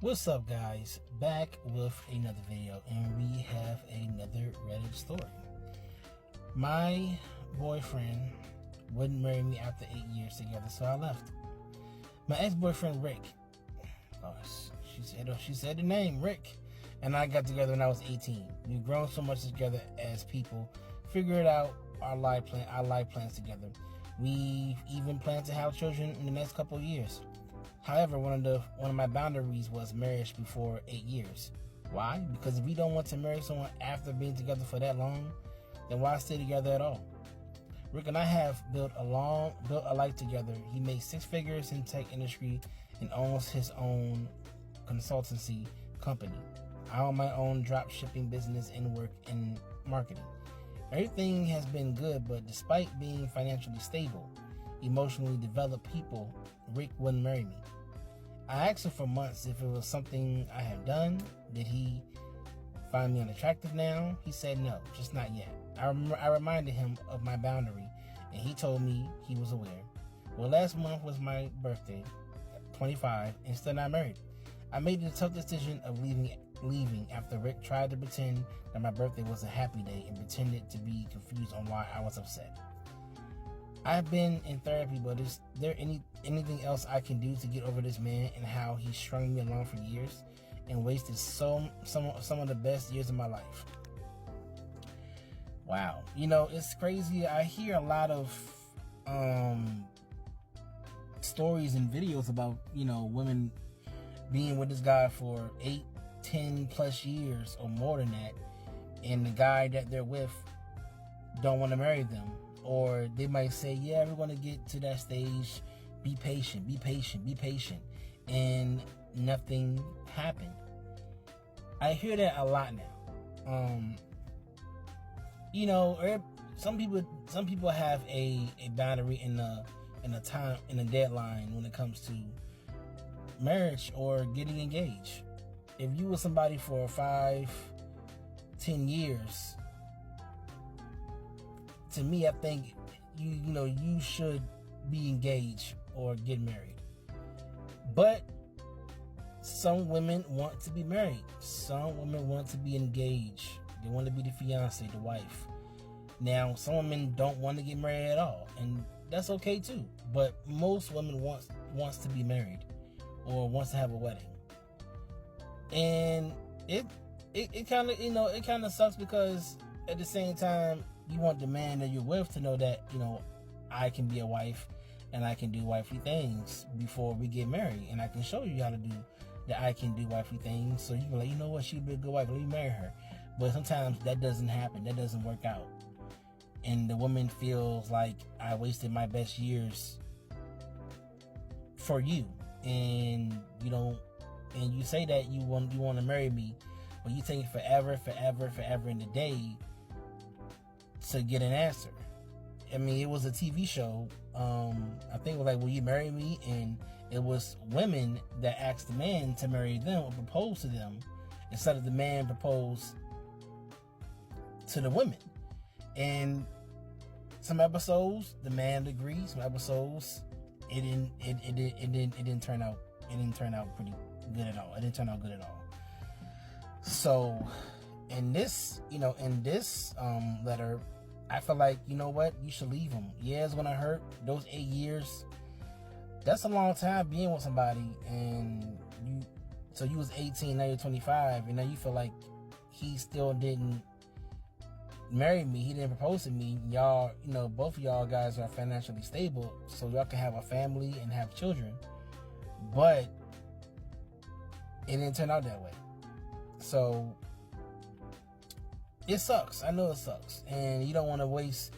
What's up, guys? Back with another video, and we have another Reddit story. My boyfriend wouldn't marry me after 8 years together, so I left. My ex-boyfriend Rick, she said the name Rick, and I got together when I was 18. We've grown so much together as people, figured out our life plans together. We even plan to have children in the next couple of years. However, one of my boundaries was marriage before 8 years. Why? Because if we don't want to marry someone after being together for that long, then why stay together at all? Rick and I have built a life together. He makes 6 figures in tech industry and owns his own consultancy company. I own my own drop shipping business and work in marketing. Everything has been good, but despite being financially stable, emotionally developed people, Rick wouldn't marry me. I asked him for months if it was something I had done. Did he find me unattractive now? He said no, just not yet. I reminded him of my boundary, and he told me he was aware. Well, last month was my birthday, 25, and still not married. I made the tough decision of leaving after Rick tried to pretend that my birthday was a happy day and pretended to be confused on why I was upset. I've been in therapy, but is there anything else I can do to get over this man and how he strung me along for years and wasted some of the best years of my life? Wow. It's crazy. I hear a lot of stories and videos about, women being with this guy for 8, 10 plus years or more than that, and the guy that they're with don't want to marry them. Or they might say, yeah, we're going to get to that stage. Be patient, be patient, be patient. And nothing happened. I hear that a lot now. Some people have a boundary in a deadline when it comes to marriage or getting engaged. If you were somebody for 5, 10 years, to me, I think you should be engaged or get married. But some women want to be married. Some women want to be engaged. They want to be the fiance, the wife. Now, some women don't want to get married at all, and that's okay too. But most women wants to be married or wants to have a wedding. And it kind of sucks, because at the same time, you want the man that you're with to know that, I can be a wife and I can do wifely things before we get married. And I can show you how to do that. I can do wifely things. So you can be like, you know what, she'd be a good wife. Let me marry her. But sometimes that doesn't happen. That doesn't work out. And the woman feels like I wasted my best years for you. And you say that you want to marry me, but you take forever in the day to get an answer. I mean, it was a TV show. I think it was like, will you marry me? And it was women that asked the man to marry them or propose to them, instead of the man propose to the women. And some episodes the man agreed. Some episodes it didn't turn out pretty good at all. It didn't turn out good at all. So in this letter, I feel like, you know what, you should leave him. Yeah, it's gonna hurt. Those 8 years, that's a long time being with somebody, and you was 18, now you're 25, and now you feel like he still didn't marry me, he didn't propose to me. Y'all, both of y'all guys are financially stable, so y'all can have a family and have children, but it didn't turn out that way. So it sucks. I know it sucks, and you don't want to waste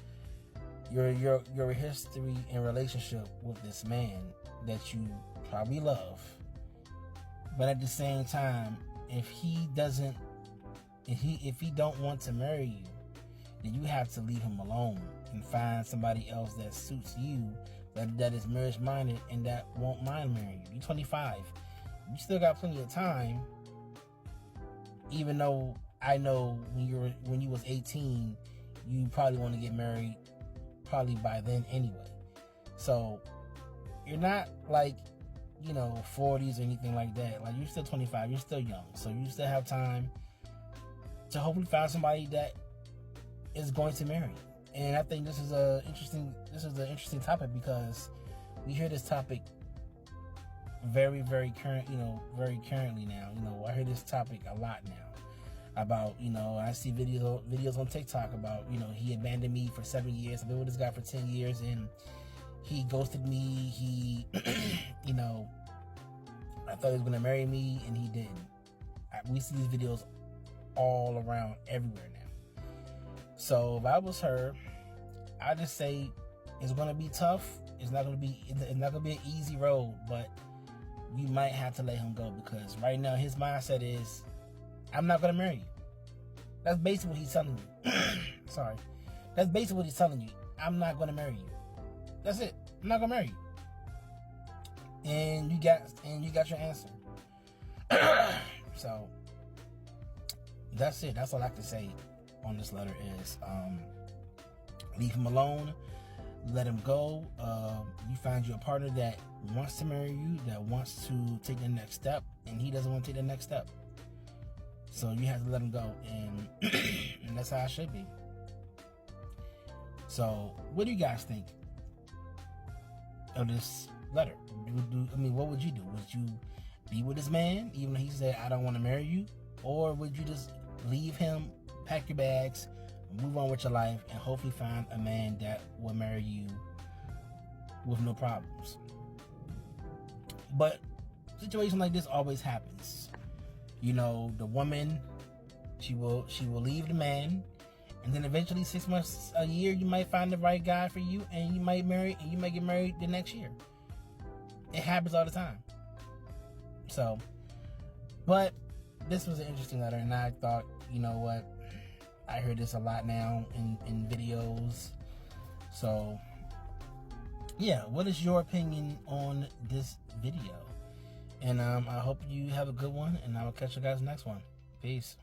your history and relationship with this man that you probably love. But at the same time, if he don't want to marry you, then you have to leave him alone and find somebody else that suits you, that is marriage minded and that won't mind marrying you. You're 25. You still got plenty of time. Even though I know when you was 18, you probably want to get married probably by then anyway. So you're not like 40s or anything like that. Like, you're still 25, you're still young, so you still have time to hopefully find somebody that is going to marry. And I think this is an interesting topic, because we hear this topic very, very very currently now. I hear this topic a lot now about, I see videos on TikTok about, he abandoned me for 7 years. I've been with this guy for 10 years and he ghosted me. He, I thought he was going to marry me and he didn't. We see these videos all around everywhere now. So if I was her, I just say it's going to be tough. It's not going to be an easy road, but you might have to let him go, because right now his mindset is, I'm not going to marry you. That's basically what he's telling you. Sorry. That's basically what he's telling you. I'm not going to marry you. That's it. I'm not going to marry you. And you got your answer. So that's it. That's all I can say on this letter is, leave him alone. Let him go. You find you a partner that wants to marry you, that wants to take the next step, and he doesn't want to take the next step. So you have to let him go, and and that's how it should be. So what do you guys think of this letter? What would you do? Would you be with this man even though he said, I don't want to marry you? Or would you just leave him, pack your bags, move on with your life, and hopefully find a man that will marry you with no problems? But situation like this always happens. The woman, she will leave the man, and then eventually 6 months, a year, you might find the right guy for you, and you might get married the next year. It happens all the time. So, but this was an interesting letter, and I thought, you know what, I hear this a lot now in videos. So yeah, what is your opinion on this video? And I hope you have a good one, and I will catch you guys next one. Peace.